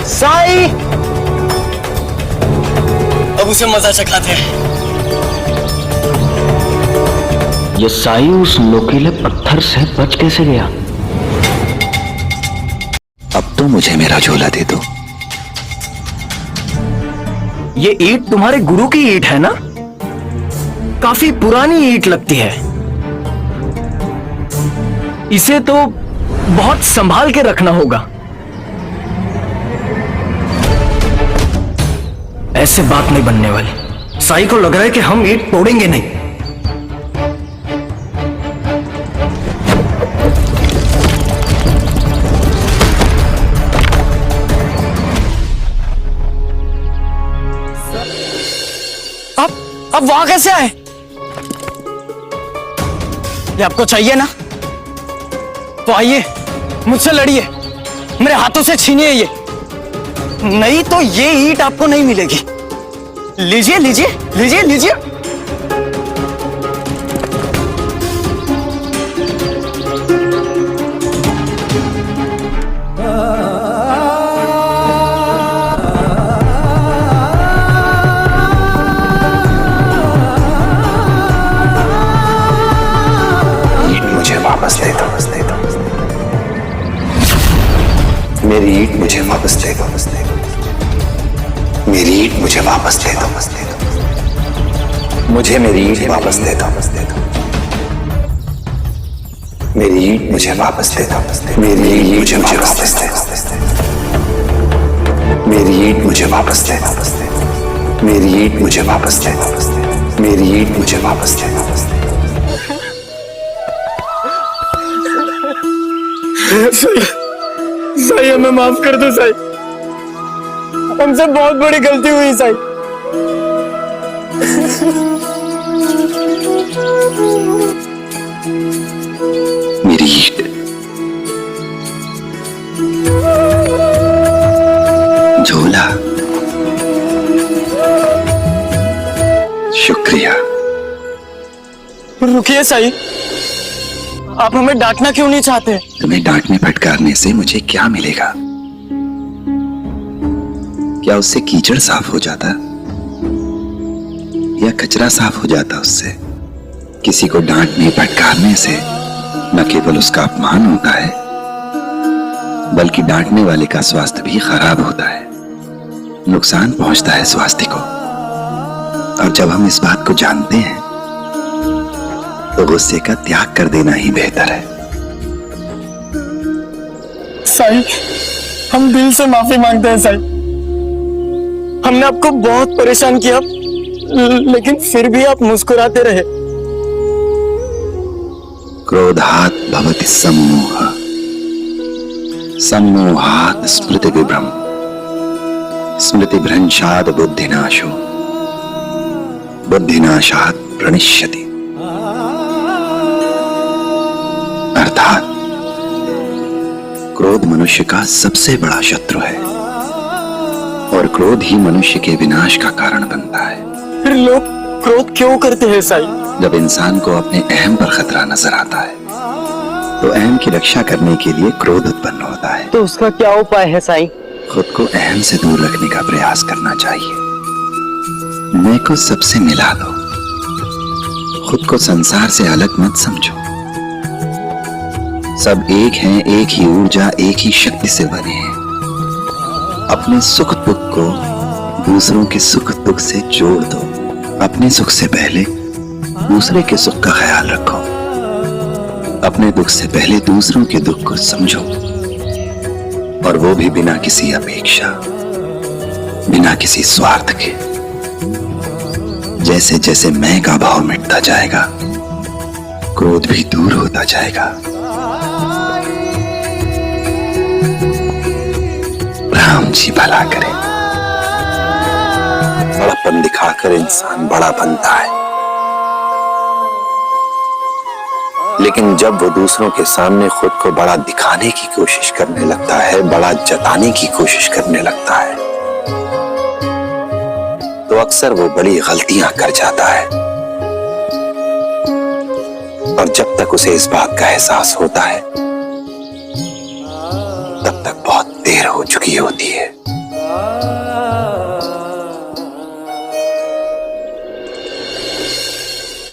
साई, साई। अब उसे मजा चखाते हैं। ये साई उस नुकीले पत्थर से बच कैसे गया? अब तो मुझे मेरा झोला दे दो। ये ईंट तुम्हारे गुरु की ईंट है ना? काफी पुरानी ईंट लगती है। इसे तो बहुत संभाल के रखना होगा। ऐसे बात नहीं बनने वाली। साई को लग रहा है कि हम ईंट तोड़ेंगे नहीं। अब वहां कैसे आए? ये आपको चाहिए ना, तो आइए मुझसे लड़िए, मेरे हाथों से छीनिए ये। नहीं तो ये ईंट आपको नहीं मिलेगी। लीजिए लीजिए लीजिए लीजिए। वापस दे दो, वापस दे दो। मेरी ईंट मुझे वापस दे दो, वापस दे दो। मेरी ईंट मुझे वापस दे दो, वापस दे दो। मुझे मेरी ईंट वापस दे दो, वापस दे दो। मेरी ईंट मुझे वापस दे दो, वापस दे दो। मेरी ईंट मुझे वापस दे दो, वापस दे दो। मेरी ईंट मुझे वापस दे दो, वापस दे दो। मेरी ईंट मुझे वापस दे दो, वापस दे दो। मेरी ईंट मुझे वापस दे दो, वापस दे दो। साई हमें माफ कर दो साई, हमसे बहुत बड़ी गलती हुई साई। मेरी ईंट, झोला, शुक्रिया। रुकिए साई, आप हमें डांटना क्यों नहीं चाहते? तुम्हें डांटने फटकारने से मुझे क्या मिलेगा? क्या उससे कीचड़ साफ हो जाता या कचरा साफ हो जाता? उससे किसी को डांटने फटकारने से न केवल उसका अपमान होता है, बल्कि डांटने वाले का स्वास्थ्य भी खराब होता है, नुकसान पहुंचता है स्वास्थ्य को। और जब हम इस बात को जानते हैं तो गुस्से का त्याग कर देना ही बेहतर है। साई, हम दिल से माफी मांगते हैं साई। हमने आपको बहुत परेशान किया, लेकिन फिर भी आप मुस्कुराते रहे। क्रोधात् भवति सम्मोहः, सम्मोहात् स्मृति विभ्रम, स्मृति भ्रंशात् बुद्धिनाशो, बुद्धिनाशात् प्रणश्यति। अर्थात क्रोध मनुष्य का सबसे बड़ा शत्रु है और क्रोध ही मनुष्य के विनाश का कारण बनता है। फिर लोग क्रोध क्यों करते हैं साई? जब इंसान को अपने अहम पर खतरा नजर आता है तो अहम की रक्षा करने के लिए क्रोध उत्पन्न होता है। तो उसका क्या उपाय है साई? खुद को अहम से दूर रखने का प्रयास करना चाहिए। मैं को सबसे मिला दो, खुद को संसार से अलग मत समझो। सब एक हैं, एक ही ऊर्जा, एक ही शक्ति से बने हैं। अपने सुख दुख को दूसरों के सुख दुख से जोड़ दो। अपने सुख से पहले दूसरे के सुख का ख्याल रखो। अपने दुख से पहले दूसरों के दुख को समझो, और वो भी बिना किसी अपेक्षा, बिना किसी स्वार्थ के। जैसे जैसे मैं का भाव मिटता जाएगा, क्रोध भी दूर होता जाएगा। राम जी भला करे। बड़ापन दिखाकर इंसान बड़ा बनता है, लेकिन जब वो दूसरों के सामने खुद को बड़ा दिखाने की कोशिश करने लगता है, बड़ा जताने की कोशिश करने लगता है, तो अक्सर वो बड़ी गलतियां कर जाता है। और जब तक उसे इस बात का एहसास होता है तब तक बहुत देर हो चुकी होती है।